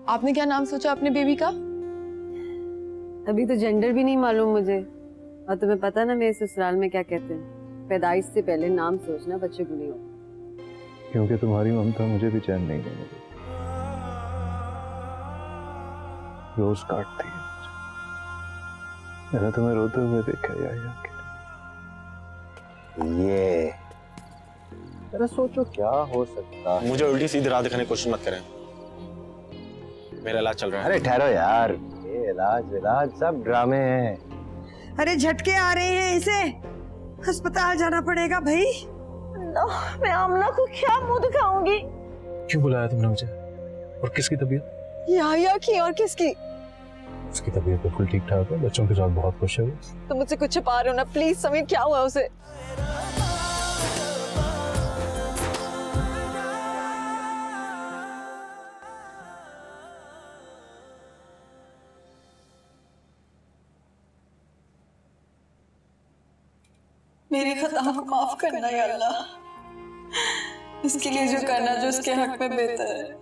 आपने क्या नाम सोचा अपने बेबी का? अभी तो जेंडर भी नहीं मालूम मुझे। और तुम्हें पता ना मेरे ससुराल में क्या कहते हैं, पैदाइश से पहले नाम सोचना बच्चे को नहीं होता। क्योंकि तुम्हारी ममता मुझे भी चैन नहीं देने देती। रोज काटती है मुझे। मैंने तुम्हें रोते हुए देखा याया के। ये जरा सोचो क्या हो सकता है। मुझे उल्टी सीधी राह दिखाने की कोशिश मत करें, मेरा इलाज चल रहा है। अरे ठहरो यार, ये इलाज सब ड्रामे हैं। अरे झटके आ रहे हैं, इसे अस्पताल जाना पड़ेगा भाई। मैं आमना को क्या मुंह दिखाऊंगी? क्यों बुलाया तुमने मुझे? और किसकी तबीयत? याया की। और किसकी? उसकी तबीयत बिल्कुल ठीक ठाक है, बच्चों के साथ बहुत खुश है वो। तो मुझसे कुछ छुपा रहे हो ना प्लीज। समीर क्या हुआ उसे? मेरी खताओं को माफ करना या अल्लाह, इसके लिए जो करना जो उसके हक में बेहतर है।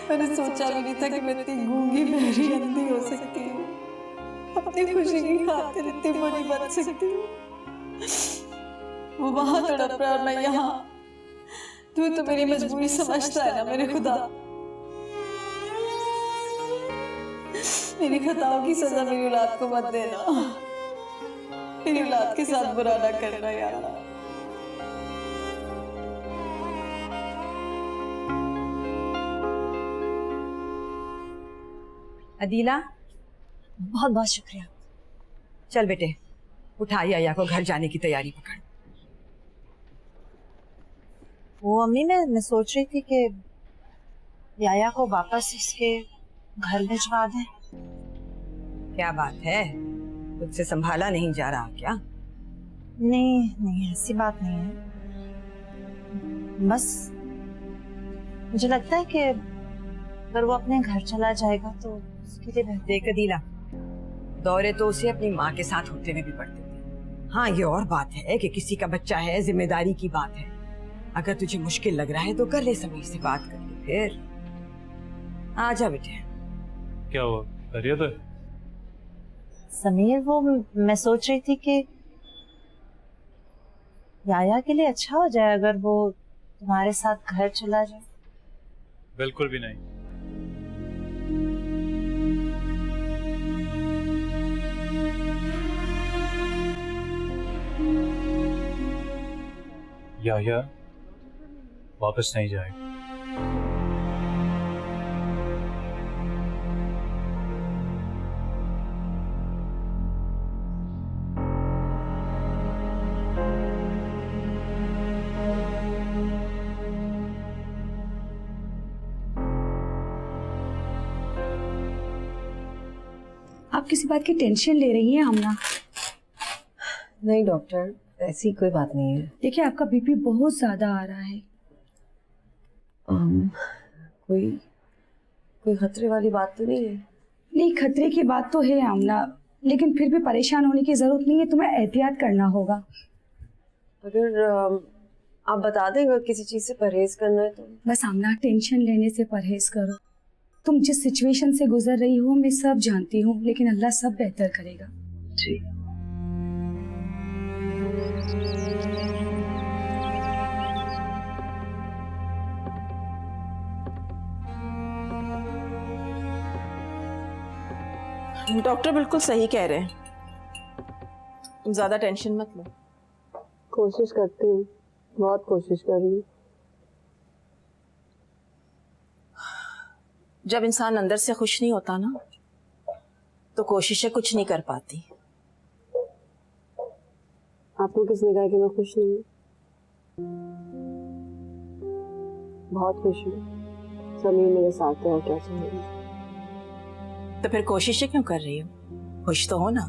मैंने सोचा भी नहीं था कि मैं इतनी गूंगी बहरी अंधी हो सकती हूँ, अपनी खुशी की खातिर इतनी बुरी बन सकती हूँ। वो वहां तड़प रहा और मैं यहाँ। तू तो मेरी मजबूरी समझता है ना मेरे खुदा। मेरी खताओं की सजा मेरी औलाद को मत देना, मेरी औलाद के साथ बुरा ना करना या अल्लाह। अदीला, बहुत बहुत शुक्रिया। चल बेटे, उठा याया को घर जाने की तैयारी पकड़। वो अम्मी, मैं सोच रही थी कि याया को वापस इसके घर भिजवा दें। क्या बात है, तुझसे संभाला नहीं जा रहा क्या? नहीं नहीं, ऐसी बात नहीं है। बस मुझे लगता है कि अगर वो अपने घर चला जाएगा तो उसके लिए बेहतर। देख अदीला, दौरे तो उसे अपनी माँ के साथ होते हुए भी पड़ते थे। हाँ, ये और बात है कि किसी का बच्चा है, जिम्मेदारी की बात है। अगर तुझे मुश्किल लग रहा है तो कर ले, समीर से बात कर ले। फिर आजा बेटे। क्या हुआ? खैरियत है? समीर, वो मैं सोच रही थी कि याया के लिए अच्छा हो जाए अगर वो तुम्हारे साथ घर चला जाए। बिल्कुल भी नहीं। याया वापस नहीं जाएगा। आप किसी बात की टेंशन ले रही हैं आमना? नहीं डॉक्टर, ऐसी कोई बात नहीं है। देखिए, आपका बीपी बहुत ज्यादा आ रहा है। कोई खतरे वाली बात तो नहीं है? नहीं, खतरे की बात तो है आमना, लेकिन फिर भी परेशान होने की जरूरत नहीं है। तुम्हें एहतियात करना होगा। अगर आप बता दें अगर किसी चीज से परहेज करना है तो। बस आमना, टेंशन लेने से परहेज करो। तुम जिस सिचुएशन से गुजर रही हो मैं सब जानती हूँ, लेकिन अल्लाह सब बेहतर करेगा। जी। डॉक्टर बिल्कुल सही कह रहे हैं, तुम ज्यादा टेंशन मत लो। कोशिश करती हूँ, बहुत कोशिश कर रही हूँ। जब इंसान अंदर से खुश नहीं होता ना, तो कोशिशें कुछ नहीं कर पाती। आपको किसने कहा कि मैं खुश नहीं हूँ? बहुत खुश हूँ। समीर मेरे साथ है और क्या चाहिए। तो फिर कोशिशें क्यों कर रही हो? खुश तो हो ना।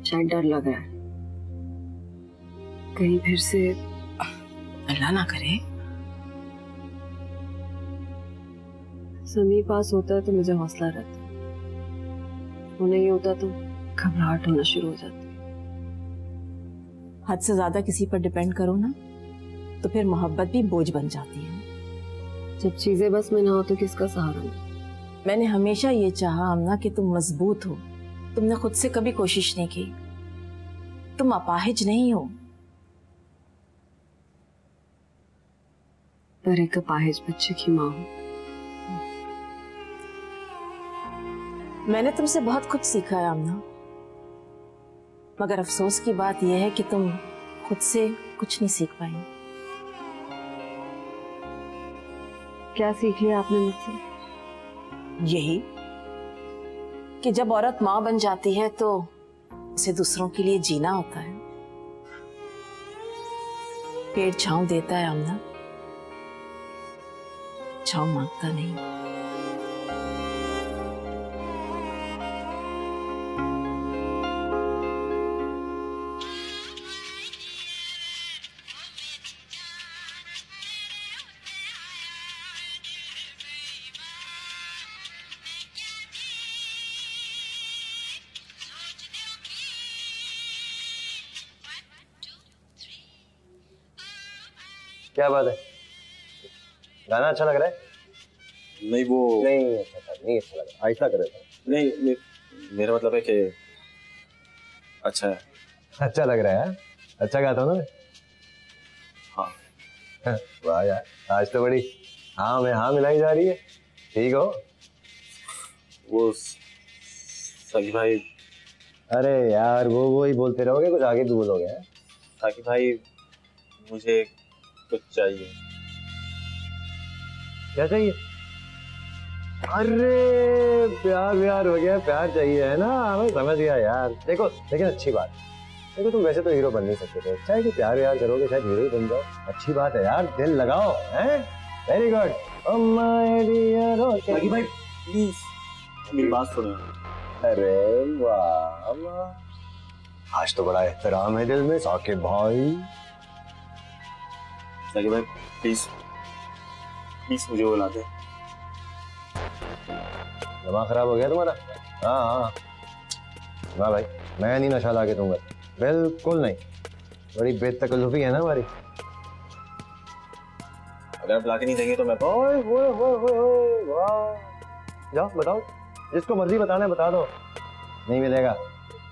शायद डर लग रहा है, कहीं फिर से अल्लाह ना करे। समीर पास होता है तो मुझे हौसला रहता है, वो नहीं होता तो घबराहट होना शुरू हो जाती है। हद से ज्यादा किसी पर डिपेंड करो ना तो फिर मोहब्बत भी बोझ बन जाती है। जब चीजें बस में ना हो तो किसका सहारा ले? मैंने हमेशा ये चाहा आमना कि तुम मजबूत हो। तुमने खुद से कभी कोशिश नहीं की। तुम अपाहिज नहीं हो। पर एक अपाहिज बच्चे की माँ हूँ। मैंने तुमसे बहुत कुछ सीखा है आमना, मगर अफसोस की बात यह है कि तुम खुद से कुछ नहीं सीख पाई। क्या सीख लिया आपने मुझसे? यही कि जब औरत माँ बन जाती है तो उसे दूसरों के लिए जीना होता है। पेड़ छांव देता है आमना, छांव मांगता नहीं। क्या बात है? गाना अच्छा लग रहा है? नहीं वो नहीं अच्छा लग रहा है। आहिस्ता करे तो। नहीं, मेरा मतलब है कि अच्छा है। अच्छा लग रहा है? अच्छा गाता हूँ ना? हाँ। वाह यार, आज तो बड़ी हाँ में हाँ मिलाई जा रही है। ठीक हो? वो सगी भाई। अरे यार वो ही बोलते रहोगे, कुछ आगे भी बोलोगे? सगी भाई मुझे कुछ चाहिए। क्या चाहिए? अरे प्यार हो गया, प्यार चाहिए है ना? मैं समझ गया यार। देखो लेकिन अच्छी बात, देखो तुम वैसे तो हीरो बन नहीं सकते थे, चाहे कि प्यार करोगे शायद हीरो ही बन जाओ। अच्छी बात है यार, दिल लगाओ। हैं? Very good. Oh my dear. सगी भाई प्लीज मेरी बात सुनो। अरे वाह वाह, आज तो बड़ा एहतराम है दिल में साकिब भाई। सगी भाई प्लीज मुझे बुला दे। दिमाग खराब हो गया तुम्हारा? हाँ वाह भाई, मैं नहीं नशा ला के दूंगा, बिल्कुल नहीं। बड़ी बेतकल्लुफी है ना हमारी। अगर आप ला के नहीं देंगे तो मैं ओए वाह। जाओ बताओ, जिसको मर्जी बताना है बता दो। नहीं मिलेगा,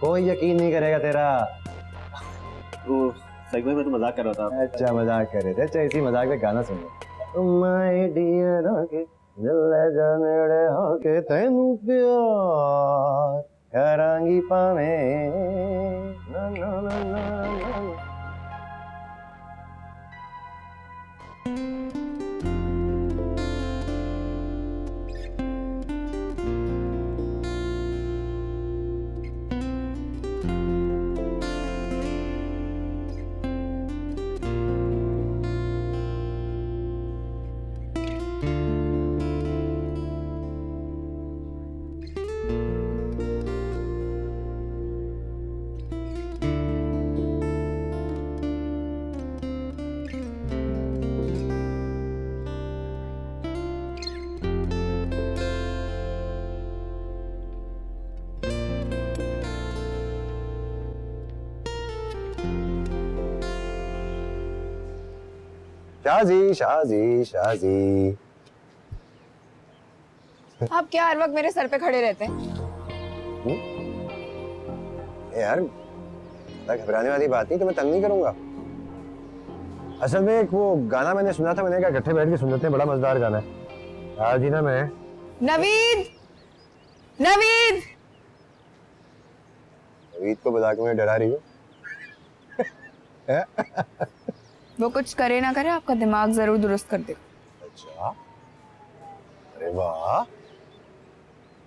कोई यकीन नहीं करेगा तेरा। वो सही भाई मैं तो मजाक कर रहा था। अच्छा मजाक कर रहे थे? अच्छा इसी मजाक में गाना सुनो। माय डियर आके दिल ले जा नेड़े आके तेनू प्यार करांगी पावे ना ना ना ना ना। शाजी। आप क्या हर वक्त मेरे सर पे खड़े रहते हैं? यार घबराने वाली बात नहीं, तो मैं तंग नहीं करूंगा। असल में एक वो गाना मैंने सुना था, मैंने कहा इकट्ठे बैठ के सुन लेते हैं, बड़ा मजेदार गाना है। आज ही ना मैं नवीद नवीद को बुला के मुझे डरा रही हूँ। वो कुछ करे ना करे आपका दिमाग जरूर दुरुस्त कर देगा। अच्छा, अरे वाह।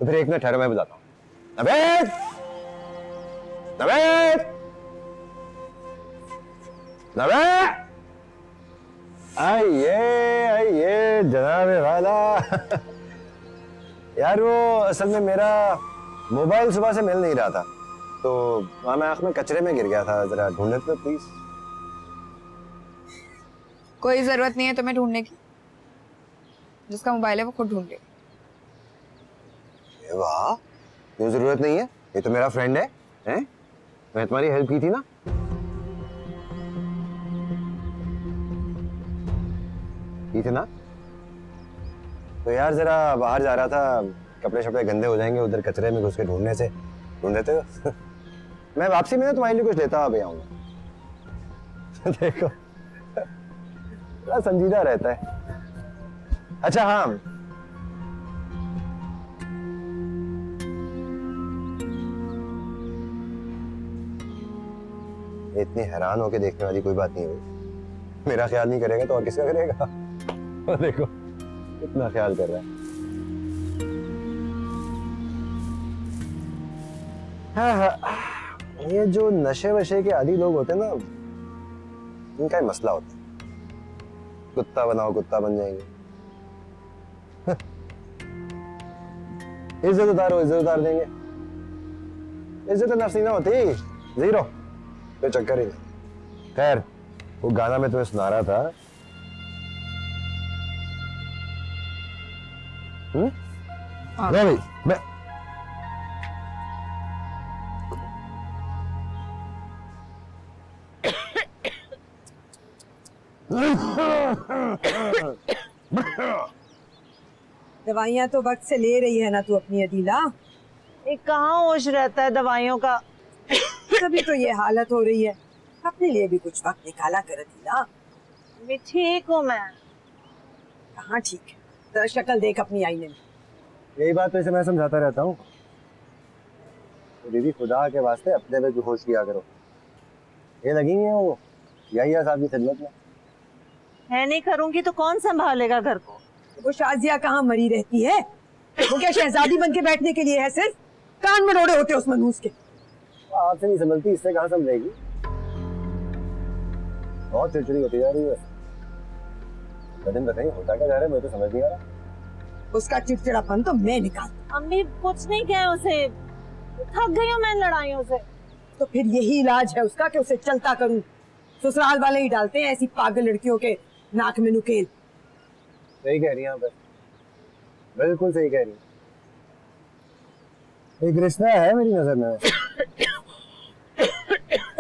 तो फिर एक मिनट ठहरो, मैं बुलाता हूँ। नवीद नवीद नवीद, आइए जनाब वाला। यार वो असल में मेरा मोबाइल सुबह से मिल नहीं रहा था, तो वहां मैं आंख में कचरे में गिर गया था, जरा ढूंढे तो प्लीज। कोई जरूरत नहीं है तुम्हें ढूंढने की, जिसका मोबाइल है वो खुद ढूंढ ले। वाह, क्यों जरूरत नहीं है? ये तो मेरा फ्रेंड है, हैं? मैं तुम्हारी हेल्प की थी ना। की थी ना? तो यार जरा बाहर जा रहा था, कपड़े शपड़े गंदे हो जाएंगे उधर कचरे में घुस के ढूंढने से, ढूंढ देते हो। मैं वापसी में ना तुम्हारे लिए कुछ लेता हुआ भी आऊंगा। देखो बड़ा संजीदा रहता है। अच्छा हाँ, इतनी हैरान होके देखने वाली कोई बात नहीं हुई। मेरा ख्याल नहीं करेगा तो और किसका करेगा? देखो कितना ख्याल कर रहा है। हाँ हाँ, ये जो नशे वशे के आदी लोग होते हैं ना, इनका ही मसला होता है। कुत्ता बनाओ कुत्ता बन जाएंगे। इज्जत उतारो इज्जत उतार देंगे। इज्जत नफसी ना होती, जीरो, कोई चक्कर ही नहीं। खैर वो गाना मैं तुम्हें सुना रहा था। भाई मैं दवाइयाँ तो वक्त से ले रही है ना तू अपनी अदीला? ये कहाँ होश रहता है दवाइयों का। तभी तो ये हालत हो रही है। अपने लिए भी कुछ वक्त निकाला कर अदीला। मैं ठीक हूँ। मैं कहाँ ठीक है, तेरा शक्ल देख अपनी आईने में। यही बात तो इसे मैं समझाता रहता हूँ। तो दीदी खुदा के वास्ते अपने पे भी होश किया करो। ये लगी है वो यही साहब की खिदमत में। मैं नहीं करूँगी तो कौन संभालेगा घर को? वो शाजिया कहाँ मरी रहती है? वो क्या शहजादी बन के बैठने के लिए है? सिर्फ कान में रोड़े होते उस मनूस के। आपसे नहीं समझती, इससे कहाँ समझेगी? बहुत चिड़चिड़ी होती जा रही है। कदम बताइए होता क्या जा रहा है, मुझे तो समझ नहीं आ रहा। उसका चिड़चिड़ापन तो मैं निकाल। अम्मी कुछ नहीं किया उसे, थक गई हूँ मैं लड़ाइयों से। तो फिर यही इलाज है उसका कि उसे चलता करूं। ससुराल वाले ही डालते हैं ऐसी पागल लड़कियों के नाक में नुकेल। सही कह रही हैं आप, बिल्कुल सही कह रही हैं। एक रिश्ता है मेरी नजर में।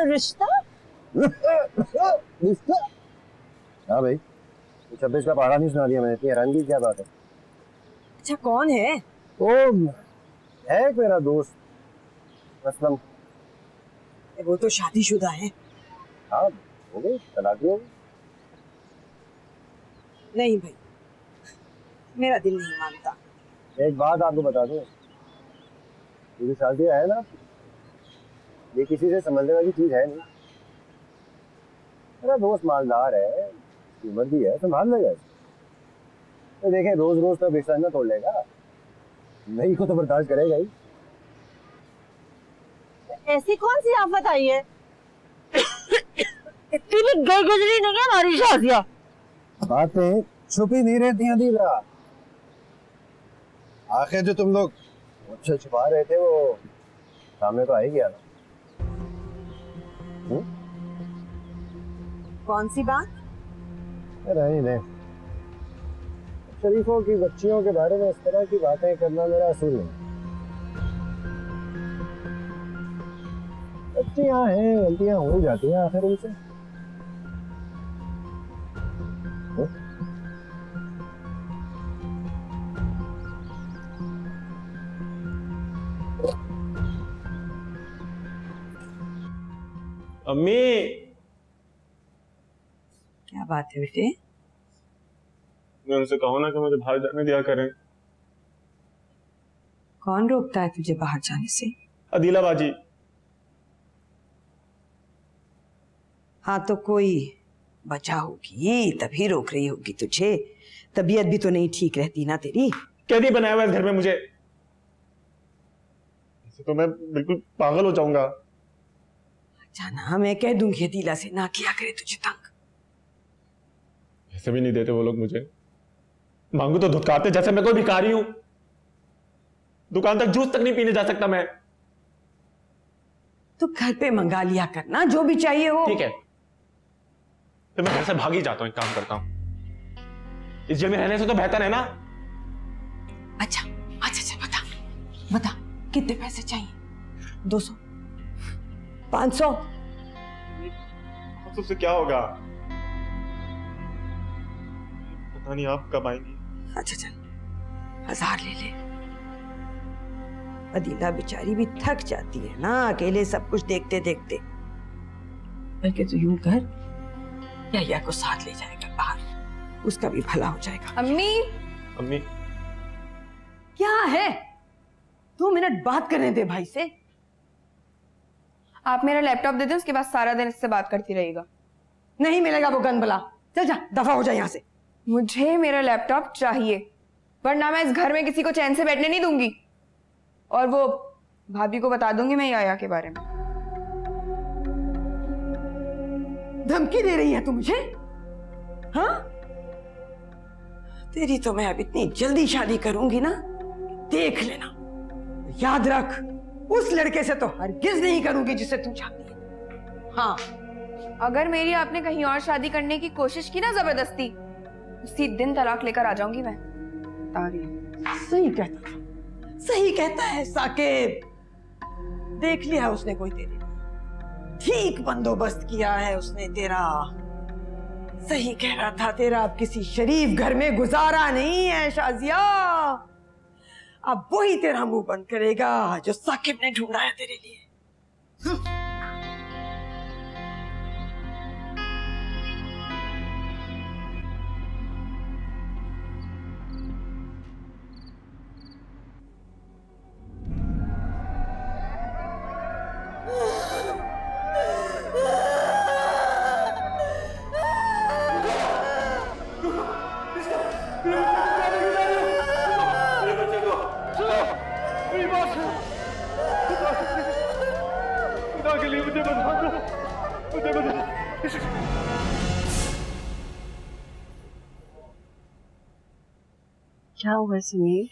रिश्ता? रिश्ता? हाँ भाई, 26 का पहाड़ा नहीं सुना दिया मैंने, इतनी हैरानगी क्या बात है? अच्छा कौन है? वो है एक मेरा दोस्त असलम। वो तो शादीशुदा है। हाँ हो गई, तलाक हो गई। नहीं भाई, मेरा दिल नहीं मानता। एक बात आपको बता दूं, ये जो शादी है ना, ये किसी से समझने वाली चीज है नहीं। मेरा दोस्त मालदार है, उम्र भी है, संभाल लेगा। तो देखें रोज रोज तो रिश्ता ना तोड़ लेगा, नहीं को तो बर्दाश्त करेगा ही। ऐसी कौन सी आफत आई है? इतनी भी गई गुजरी नहीं है हमारी शादियाँ। बातें छुपी नहीं रहती हैं दीदा। आखिर जो तुम लोग मुझसे छुपा रहे थे वो सामने तो आ ही गया ना। कौन सी बात? नहीं नहीं, शरीफों की बच्चियों के बारे में इस तरह की बातें करना मेरा असूल नहीं। बच्चियां हैं, गलतियां हो ही जाती हैं आखिर उनसे। अम्मी, क्या बात है बेटे? मैं उनसे कहो ना कि मुझे बाहर जाने दिया करें। कौन रोकता है तुझे बाहर जाने से? अदीला बाजी। हाँ तो कोई वजह होगी तभी रोक रही होगी तुझे। तबीयत भी तो नहीं ठीक रहती ना तेरी। कैदी बनाया हुआ है इस घर में मुझे, ऐसे तो मैं बिल्कुल पागल हो जाऊंगा। जाना, मैं कह दूंगी अदीला से ना किया करे तुझे तंग। ऐसे भी नहीं देते वो लोग मुझे, मांगू तो धुतकारते जैसे मैं कोई भिखारी हूं। दुकान तक जूस तक नहीं पीने जा सकता मैं। तो घर पे मंगा लिया करना जो भी चाहिए हो। ठीक है, फिर मैं घर से भाग ही जाता हूं। एक काम करता हूं, इस जेल में रहने से तो बेहतर है ना। अच्छा अच्छा अच्छा, बता बता कितने पैसे चाहिए? 200, 500? सबसे क्या होगा? नानी आप कब आएंगी? अच्छा चल 1000 ले ले। अदीला बेचारी भी थक जाती है ना अकेले सब कुछ देखते देखते। बल्कि तू यूं कर, या को साथ ले जाएगा बाहर, उसका भी भला हो जाएगा। अम्मी अम्मी क्या है? 2 मिनट बात करने दे भाई से। आप मेरा लैपटॉप दे दें, उसके बाद सारा दिन इससे बात करती रहेगा। नहीं मिलेगा वो गन बला। चल जा, दफा हो जा यहाँ से। मुझे मेरा लैपटॉप चाहिए, वरना मैं इस घर में किसी को चैन से बैठने नहीं दूंगी। और वो भाभी को बता दूंगी मैं याया के बारे में। धमकी दे रही है तू मुझे? हाँ, तेरी तो मैं अब इतनी जल्दी शादी करूंगी ना, देख लेना। याद रख, उस लड़के से तो हरगिज नहीं करूंगी जिसे तू चाहती है। हाँ, अगर मेरी आपने कहीं और शादी करने की कोशिश की ना जबरदस्ती, उसी दिन तलाक लेकर आ जाऊंगी मैं। बता रही हूं। सही कहता था, सही कहता है साकिब। देख लिया उसने कोई तेरे लिए, ठीक बंदोबस्त किया है उसने तेरा। सही कह रहा था, तेरा अब किसी शरीफ घर में गुजारा नहीं है शाजिया। अब वही तेरा मुंह बंद करेगा जो साकिब ने ढूंढा है तेरे लिए। क्या हुआ है समीर?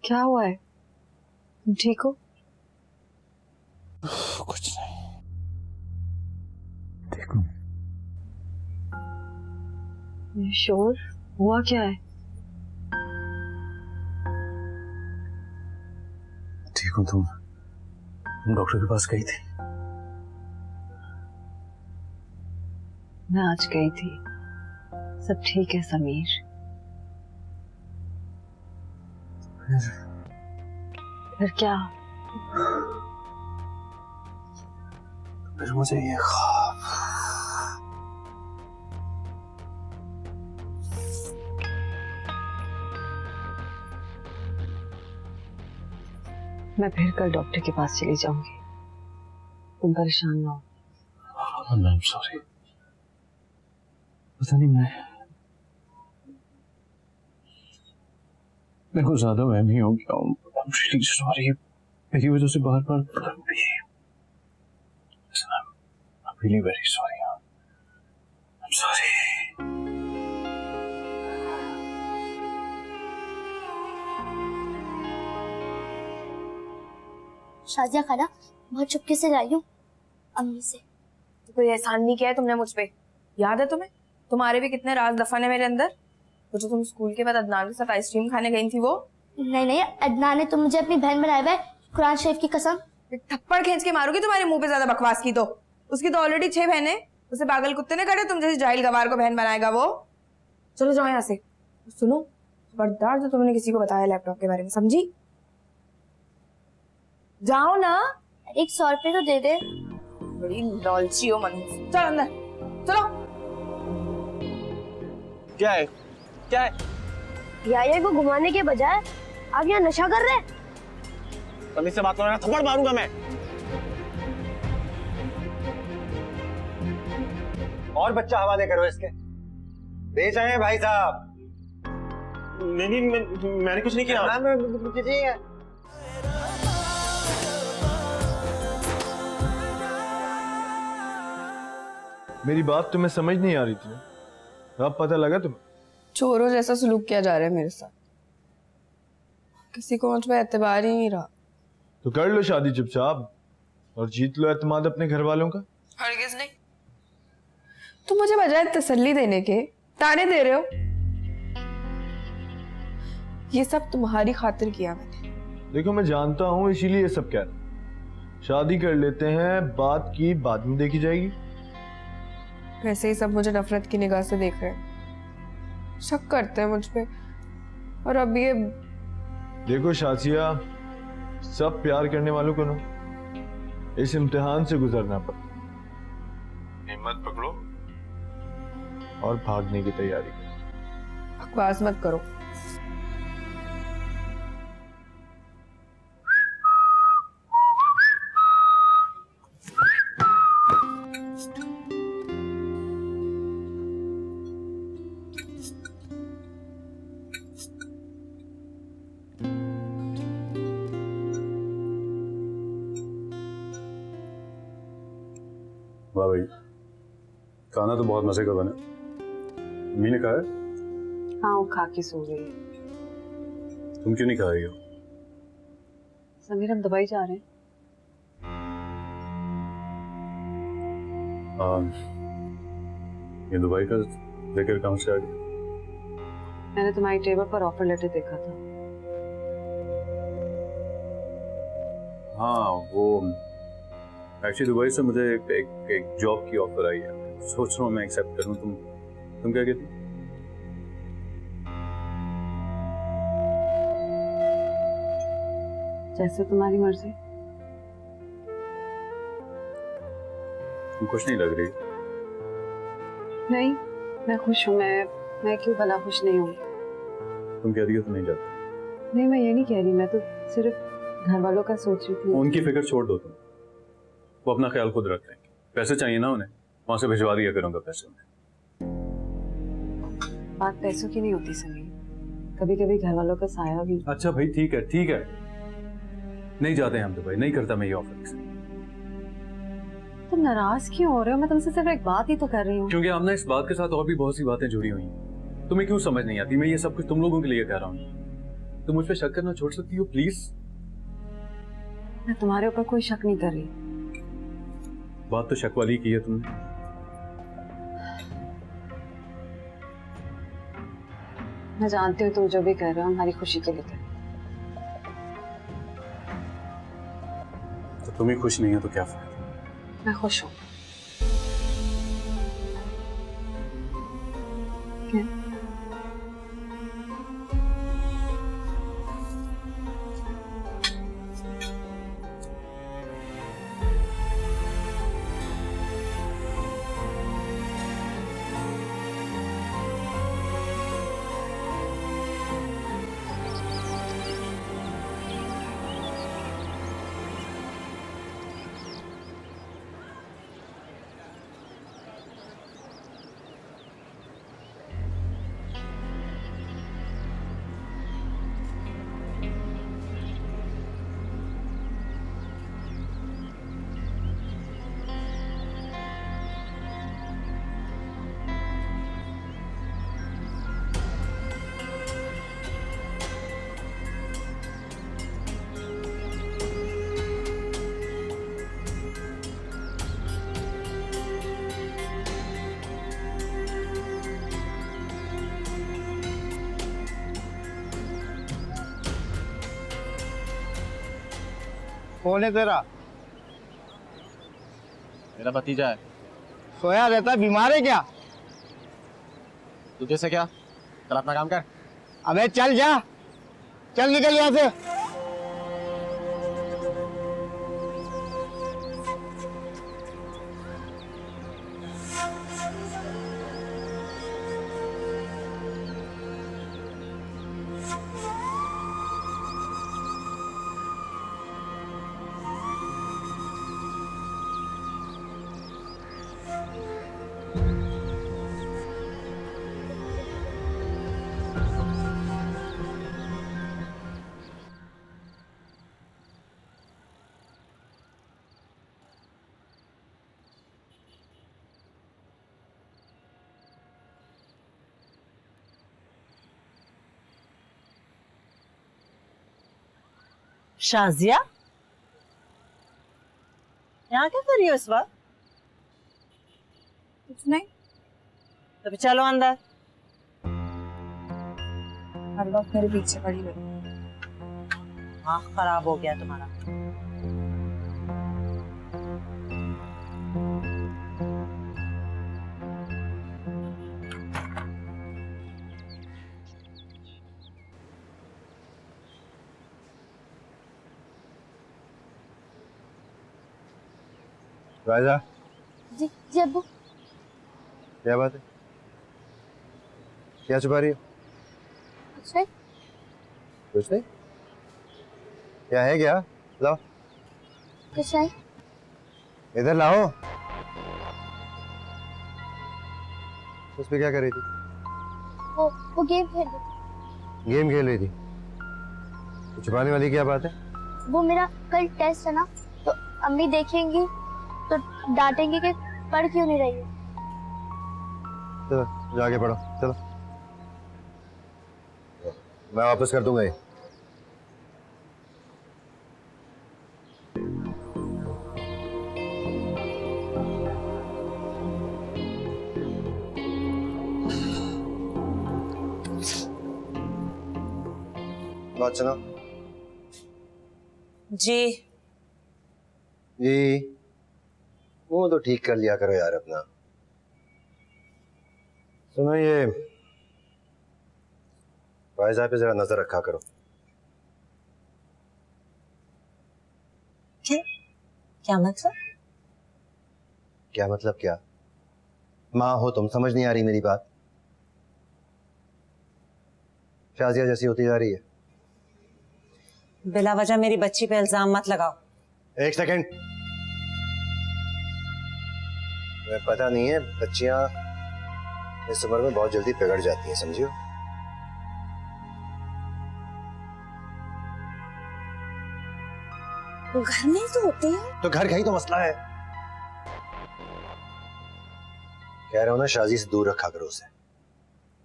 क्या हुआ है? तुम ठीक हो? कुछ नहीं, ठीक हूँ। शोर हुआ क्या है? ठीक हूँ। तुम डॉक्टर के पास गई थी? मैं आज गई थी, सब ठीक है समीर। फिर क्या? फिर मुझे ये ख्वाब, मैं फिर कल डॉक्टर के पास चली जाऊंगी, तुम परेशान ना हो। I'm sorry। पता नहीं, मैं कुछ ज्यादा वहमी हो गया हूँ। I'm really sorry। मेरी वजह से बार बार I'm really very sorry। I'm sorry। Shazia खाला, बहुत चुपके से लाई हूँ अम्मी से। तो कोई एहसान नहीं किया है तुमने मुझ पे, याद है तुम्हें? तुम्हारे भी कितने राज दफन है मेरे अंदर। वो जो तुम स्कूल के बाद अदनान के साथ आइसक्रीम खाने गई थी वो। नहीं नहीं, अदनान ने तो मुझे अपनी बहन बनाया हुआ है, कुरान शरीफ की कसम। थप्पड़ खींच के मारूंगी तुम्हारे मुंह पे ज्यादा बकवास की तो। उसकी तो ऑलरेडी 6 बहनें, उसे पागल कुत्ते ने करे, तुम जैसे जाहिल गवार को बहन बनाएगा वो। चलो जाओ यहाँ से। सुनो खबरदार, जो तुमने किसी को बताया लैपटॉप के बारे में, समझी? जाओ ना। 100 रुपए तो दे दे। बड़ी लालची हो मन। चलो अंदर चलो। क्या है? क्या है? याया को घुमाने के बजाय आप यहाँ नशा कर रहे हैं। तमीज से बात करो, थप्पड़ मारूंगा मैं। और बच्चा हवाले करो इसके। बेच आए हैं भाई साहब। नहीं, मैंने कुछ नहीं किया। मेरी बात तुम्हें समझ नहीं आ रही थी, अब पता लगा तुम्हें? चोरों जैसा सलूक किया जा रहा है मेरे साथ। किसी को मुझ पर एतबार ही नहीं रहा। तो कर लो शादी चुपचाप और जीत लो एतमाद अपने घर वालों का। हरगिज़ नहीं। तुम मुझे बजाय तसल्ली देने के ताने दे रहे हो। ये सब तुम्हारी खातिर किया मैंने। देखो मैं जानता हूँ, इसीलिए ये सब कह रहा हूं। शादी कर लेते हैं, बात की बाद में देखी जाएगी। वैसे ही सब मुझे नफरत की निगाह से देख रहे हैं। शक करते हैं मुझ पे। और अब ये देखो शाजिया, सब प्यार करने वालों को ना इस इम्तिहान से गुजरना पड़ता। हिम्मत पकड़ो और भागने की तैयारी करो। बकवास मत करो। वाह भाई, खाना तो बहुत मजे का बना। अम्मी ने कहा है? हाँ, वो खा के सो गई है। तुम क्यों नहीं खा रही हो? समीर, हम दुबई जा रहे हैं। ये दुबई का जिक्र कहाँ से आ गया? मैंने तुम्हारी टेबल पर ऑफर लेटर देखा था। हाँ, वो एक्चुअली दुबई से मुझे एक जॉब की ऑफर आई है। सोच रहा हूँ मैं एक्सेप्ट करूँ। तुम क्या कहती? जैसे तुम्हारी मर्जी। तुम खुश नहीं लग रही? नहीं, मैं खुश हूँ। मैं क्यों भला खुश नहीं हूँ? तुम कह रही हो तो नहीं जाती? नहीं, मैं ये नहीं कह रही। मैं तो सिर्फ घर वालों का सोच रही थी। उनकी फिक्र छोड़ दो तुम। वो अपना ख्याल खुद रख लेंगे। पैसे चाहिए ना उन्हें, वहां से भिजवा दिया करूंगा पैसे उन्हें। बात पैसों की नहीं होती समीर, कभी कभी घर वालों का साया भी। अच्छा भाई, ठीक है ठीक है, नहीं जाते हैं हम दुबई। नहीं करता मैं ये ऑफर। तुम नाराज क्यों हो रहे हो? मैं तुमसे सिर्फ एक बात ही तो कर रही हूँ। क्योंकि आमना, इस बात के साथ और भी बहुत सी बातें जुड़ी हुई हैं। तुम्हें क्यों समझ नहीं आती? मैं ये सब कुछ तुम लोगों के लिए कह रहा हूँ। तुम मुझ पर शक करना छोड़ सकती हो प्लीज? मैं तुम्हारे ऊपर कोई शक नहीं कर रही। बात तो शक वाली की है तुमने। मैं जानती हूँ तुम जो भी कर रहे हो हमारी खुशी के लिए कर। तो तुम ही खुश नहीं हो तो क्या फायदा? मैं खुश हूँ। कौन है तेरा? मेरा भतीजा है। सोया रहता है, बीमार है क्या? तुझे से क्या? चल अपना काम कर। अबे चल जा, चल निकल यहाँ से। शाजिया, यहाँ क्या कर रही हो इस वक्त? कुछ नहीं। तो फिर चलो अंदर। हर वक्त मेरे पीछे पड़ी हुई। आँख खराब हो गया तुम्हारा। राजा जी जी अब्बू। क्या बात है, क्या छुपा रही हो? कुछ नहीं। कुछ नहीं? क्या है, क्या? लाओ कुछ नहीं। इधर लाओ। उस पे क्या कर रही थी? वो गेम खेल रही थी। गेम खेल रही थी? तो छुपाने वाली क्या बात है? वो मेरा कल टेस्ट है ना, तो अम्मी देखेंगी तो डांटेंगी कि पढ़ क्यों नहीं रही है। चलो जाके पढ़ो, चलो मैं वापस कर दूंगा ये। बात सुनो जी। जी, वो तो ठीक कर लिया करो यार अपना। सुनो, ये फायजा पे जरा नजर रखा करो। क्या मतलब? क्या मतलब क्या? माँ हो तुम, समझ नहीं आ रही मेरी बात? शाजिया जैसी होती जा रही है। बिला वजह मेरी बच्ची पे इल्जाम मत लगाओ। एक सेकंड, मैं पता नहीं है, बच्चियां इस उम्र में बहुत जल्दी बिगड़ जाती हैं, समझियो। घर में तो होती है। तो घर का ही तो मसला है। कह रहा हूं ना, शाजी से दूर रखा करो उसे,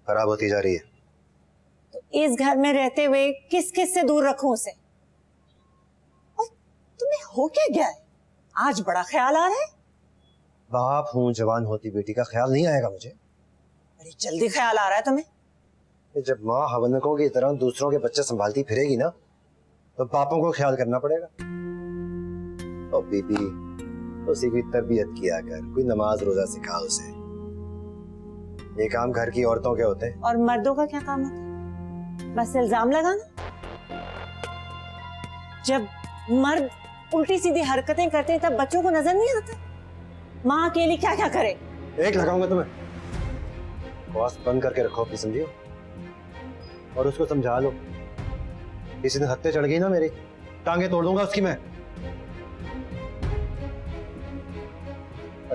खराब होती जा रही है। तो इस घर में रहते हुए किस किस से दूर रखूं उसे? और तुम्हें हो क्या गया है? आज बड़ा ख्याल आ रहा है। बाप हूं, जवान होती बेटी का ख्याल नहीं आएगा मुझे? बड़ी जल्दी ख्याल आ रहा है तुम्हें। जब माँ हवनकों की तरह दूसरों के बच्चे संभालती फिरेगी ना, तो बापों को ख्याल करना पड़ेगा। और बीबी, उसी की तरबियत किया कर, कोई नमाज रोजा सिखा उसे। ये काम घर की औरतों के होते हैं। और मर्दों का क्या काम होता है? बस इल्जाम लगाना। जब मर्द उल्टी सीधी हरकतें करते हैं तब बच्चों को नजर नहीं आता माँ अकेली क्या क्या करे। एक लगाऊंगा तुम्हें, बॉस बंद करके रखो अपनी, समझियो। और उसको समझा लो, किसी दिन हत्ते चढ़ गई ना मेरी, टांगे तोड़ दूंगा उसकी मैं।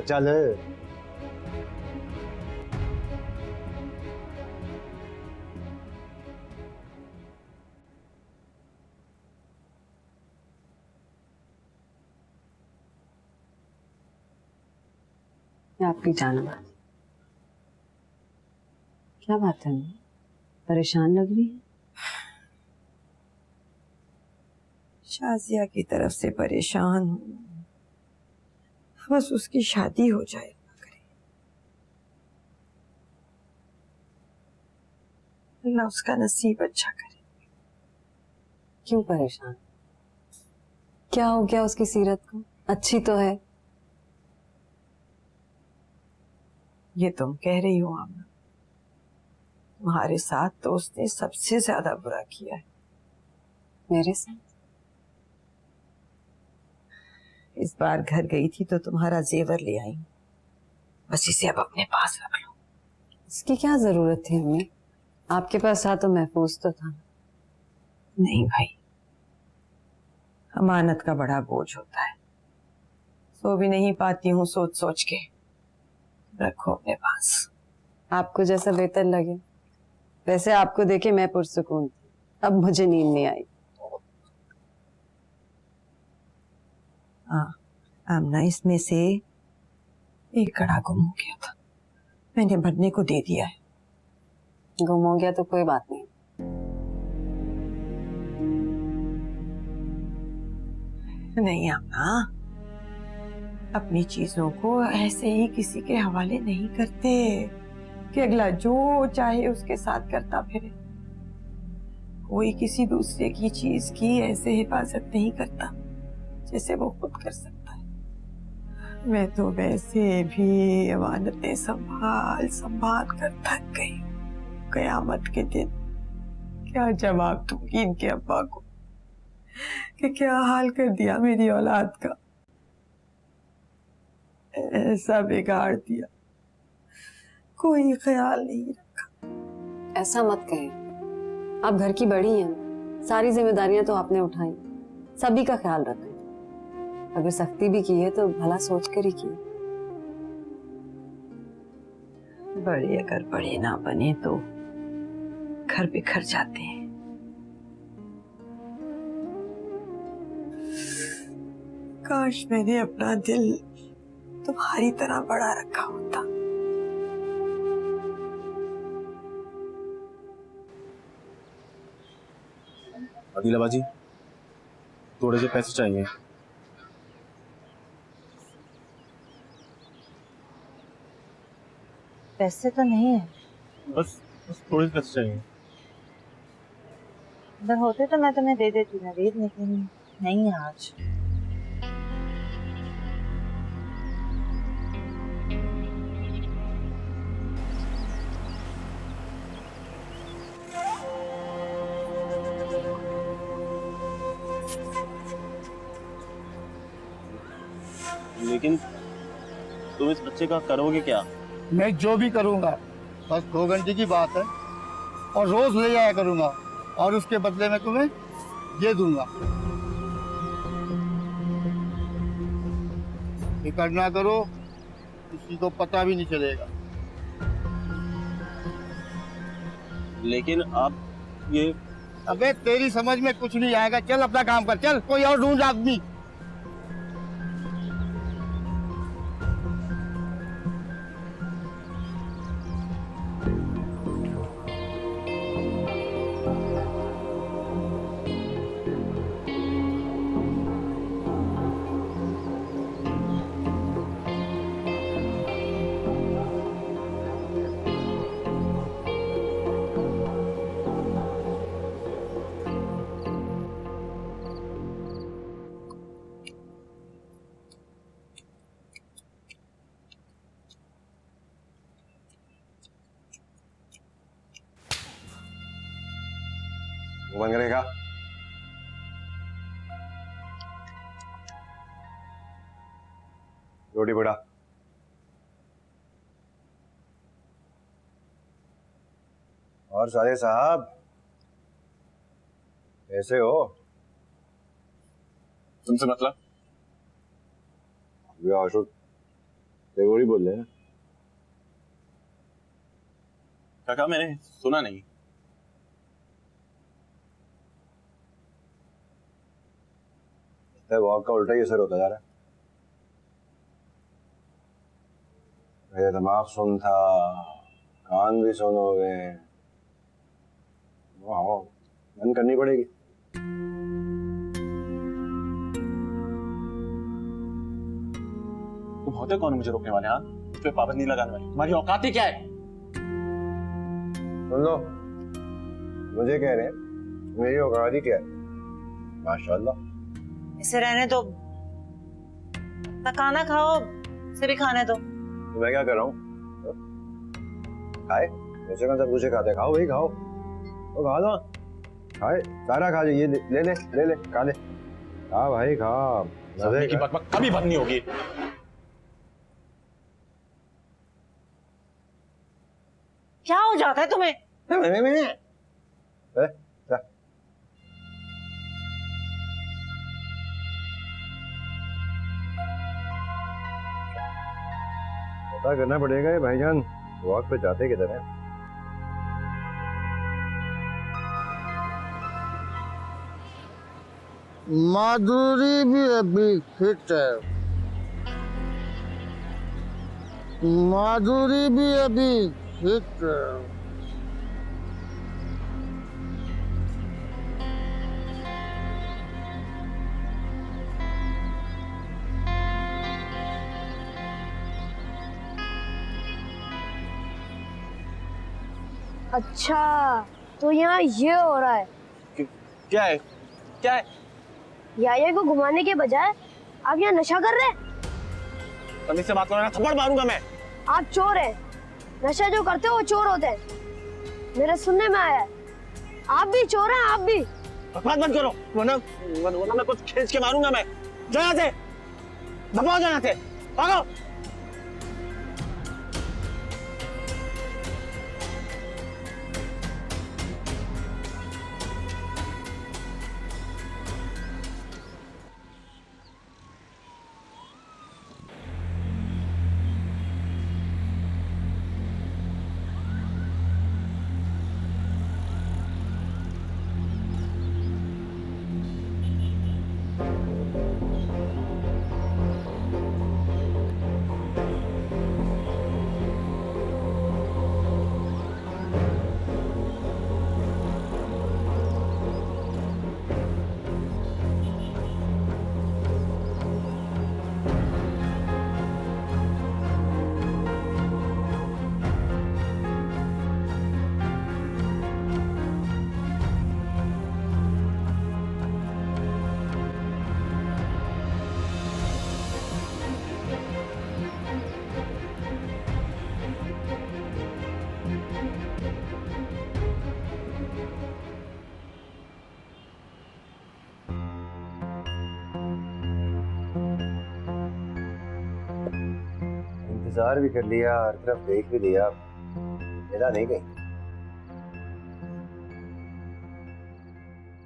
चल आपकी जान बात। क्या बात है, परेशान लग रही है? शाजिया की तरफ से परेशान हूँ, बस उसकी शादी हो जाए ना करे। अल्लाह उसका नसीब अच्छा करे। क्यों परेशान? क्या हो गया उसकी सीरत को? अच्छी तो है। ये तुम कह रही हो आमना, तुम्हारे साथ तो उसने सबसे ज्यादा बुरा किया है। मेरे साथ? इस बार घर गई थी तो तुम्हारा जेवर ले आई, बस इसे अब अपने पास रख लो। इसकी क्या जरूरत थी हमें? आपके पास था तो महफूज तो था। नहीं भाई, अमानत का बड़ा बोझ होता है, सो भी नहीं पाती हूँ सोच सोच के। रखो अपने पास। आपको जैसा बेहतर लगे। वैसे आपको देखे मैं पुरसुकून थी, अब मुझे नींद नहीं आई। हाँ आमना, इसमें से एक कड़ा गुम हो गया था, मैंने भरने को दे दिया है। गुम हो गया तो कोई बात नहीं। नहीं आमना, अपनी चीजों को ऐसे ही किसी के हवाले नहीं करते कि अगला जो चाहे उसके साथ करता फिरे। कोई किसी दूसरे की चीज की ऐसे हिफाजत नहीं करता जैसे वो खुद कर सकता है। मैं तो वैसे भी अमानतें संभाल संभाल कर थक गई। कयामत के दिन क्या जवाब दूंगी इनके अब्बा को कि क्या हाल कर दिया मेरी औलाद का। ऐसा बिगाड़ दिया, कोई ख्याल नहीं रखा। ऐसा मत कहे, आप घर की बड़ी हैं, सारी जिम्मेदारियां तो आपने उठाई, सभी का ख्याल रखें। अगर सख्ती भी की है तो भला सोच कर ही की। बड़े अगर बड़े ना बने तो घर बिखर जाते हैं। काश मैंने अपना दिल तुम्हारी तरह बड़ा रखा होता। अदिला बाजी, थोड़े से पैसे चाहिए। पैसे तो नहीं है। बस थोड़े से पैसे चाहिए। अगर होते तो मैं तुम्हें दे देती नवीद, लेकिन नहीं है आज। लेकिन तुम इस बच्चे का करोगे क्या? मैं जो भी करूंगा बस 2 घंटे की बात है, और रोज ले जाया करूंगा, और उसके बदले में तुम्हें ये दूंगा। फिक्र ना करो, किसी को पता भी नहीं चलेगा। लेकिन आप ये... अबे तेरी समझ में कुछ नहीं आएगा, चल अपना काम कर, चल कोई और ढूंढ आदमी। बंद करेगा। रोटी बड़ा। और साले साहब कैसे हो? तुमसे मतलब? ये अशोक तेवरी बोल रहे हैं। क्या कहा मैंने? सुना नहीं। वॉक का उल्टा ही असर होता जा रहा है। मेरा दिमाग सुन था, कान भी सुन हो गए। वाह, बंद करनी पड़ेगी। तुम होते कौन मुझे रोकने वाले? हाँ, उस पे पाबंदी नहीं लगाने वाले। तुम्हारी औकात ही क्या है? सुन लो, मुझे कह रहे हैं मेरी औकात ही क्या है? माशाल्लाह। इसे रहने दो, ना खाना खाओ, इसे भी खाने दो। तो मैं क्या कर रहा हूँ? खाए जैसे कौन सा पूछे खाते? खाओ भाई, खाओ तो खा लो, खाए सारा खा ले, ये ले ले ले ले खा ले, खा भाई खा। मजे की बकबक कभी बंद नहीं होगी। क्या हो जाता है तुम्हें? पता करना पड़ेगा ये भाईजान वॉक पे जाते किधर है। माधुरी भी अभी फिट है, माधुरी भी अभी फिट है। अच्छा, तो यहाँ ये हो रहा है। क्या है? क्या है? याया को घुमाने के बजाय आप यहाँ नशा कर रहे हैं। तमीज से बात करो ना, थप्पड़ मारूंगा मैं। आप चोर हैं, नशा जो करते हो वो चोर होते हैं, मेरे सुनने में आया है। आप भी चोर हैं, आप भी। बकवास मत करो, वरना मैं कुछ खींच के मारूंगा मैं। जाओ यहाँ से, दबाओ जाओ यहाँ से। भागो। इंतजार भी कर लिया, हर तरफ देख भी लिया, मिला नहीं कहीं।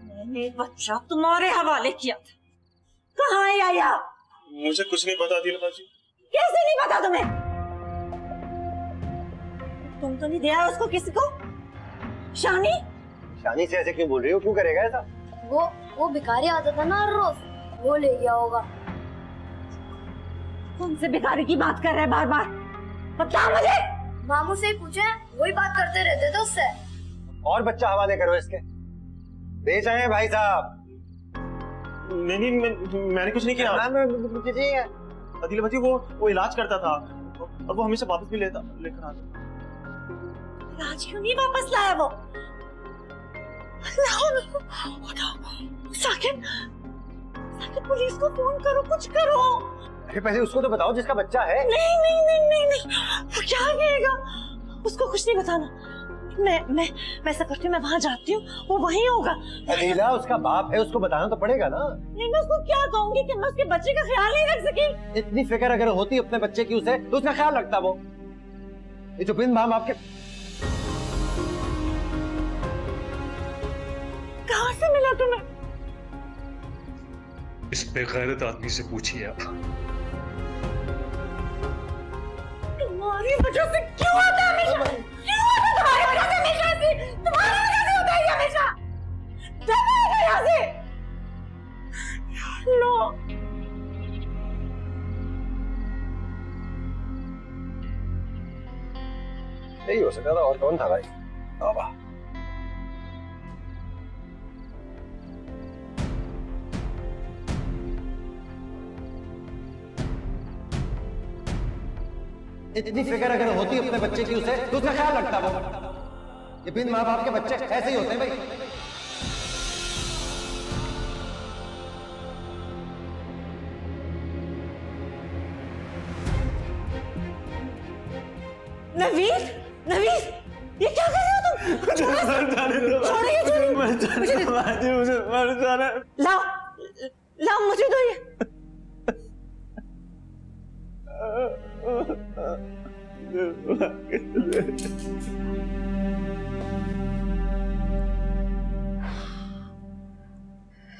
मैंने बच्चा तुम्हारे हवाले किया था, कहाँ है आया? मुझे कुछ नहीं पता दिलमा जी। कैसे नहीं पता तुम्हें? तुम तो नहीं दिया उसको किसी को? शानी? शानी से ऐसे क्यों बोल रही हो? क्यों करेगा ऐसा? वो भिखारी आता था ना हर रोज, वो ले गया होगा। तुमसे भिखारी की बात कर रहे हैं बार बार, बता मुझे। मामू से ही पूछे, वही बात करते रहते थे उससे। और बच्चा हवाले करो इसके, बेच आए हैं भाई साहब। नहीं, मैंने कुछ नहीं किया। दिलमा जी वो इलाज करता था और वो हमेशा वापस भी लेकर आता। आज क्यों नहीं वापस लाया वो? साकिब, पुलिस को फोन करो, कुछ करो। अरे पहले उसको तो बताओ जिसका बच्चा है। नहीं, वो क्या कहेगा? उसको कुछ नहीं बताना। मैं ऐसा करती हूँ, मैं वहाँ जाती हूँ, वो वहीं होगा। अदीला उसका बाप है, उसको बताना तो पड़ेगा ना। नहीं, मैं उसको क्या कहूँगी कि मैं उसके बच्चे का ख्याल नहीं रख सकी? इतनी फिक्र अगर होती अपने बच्चे की उसे, तो उसका ख्याल रखता वो। ये जो बिन माम आपके कहाँ से मिला तुम्हें? इस बेगैरत आदमी से पूछिए आप। तुम्हारी वजह से क्यों होता है हमेशा? क्यों होता है तुम्हारी वजह से हमेशा ऐसे? तुम्हारी वजह से होता है ये हमेशा। चलो यहाँ से। लो। नहीं हो सकता था, और कौन था भाई? बाबा इतनी फिक्र अगर होती अपने बच्चे की उसे, तो उसका ख्याल रखता वो। ये बिन माँ बाप के बच्चे ऐसे ही होते हैं भाई। नवीन, ये क्या कर रहे हो तुम? लाओ मुझे दो ये।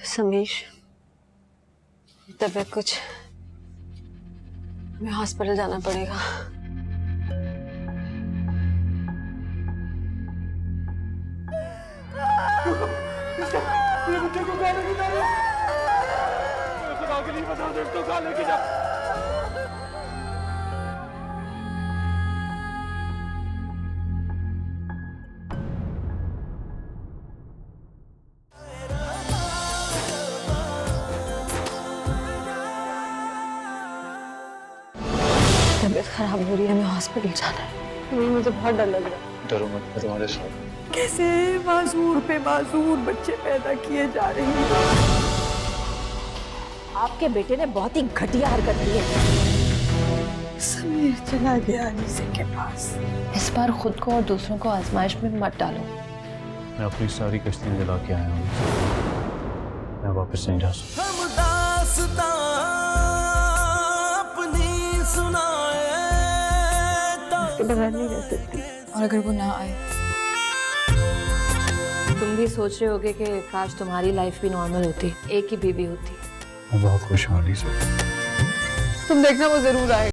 समीर, तबीयत कुछ, हमें हॉस्पिटल जाना पड़ेगा। बच्चे को कहाँ लेके जा रहे हो? आगे नहीं बता दे तो कहाँ लेके जा। तबीयत खराब हो रही है, हमें हॉस्पिटल जाना है। मुझे बहुत डर लग रहा है। डरो मत, मैं तुम्हारे साथ। कैसे मासूर पे मासूर बच्चे पैदा किए जा रहे हैं। आपके बेटे ने बहुत ही घटिया हरकत की है। समीर चला गया अनीसे के पास। इस बार खुद को और दूसरों को आजमाइश में मत डालो। मैं अपनी सारी कश्तियां जला के आया हूँ, मैं वापस नहीं जा सकता। हम दास्तां अपनी बगैर नहीं रह सकती। और अगर वो ना आए? तुम भी सोच रहे होगे कि काश तुम्हारी लाइफ भी नॉर्मल होती, एक ही बेबी होती। मैं बहुत खुश हूँ अली से। तुम देखना वो जरूर आएगा।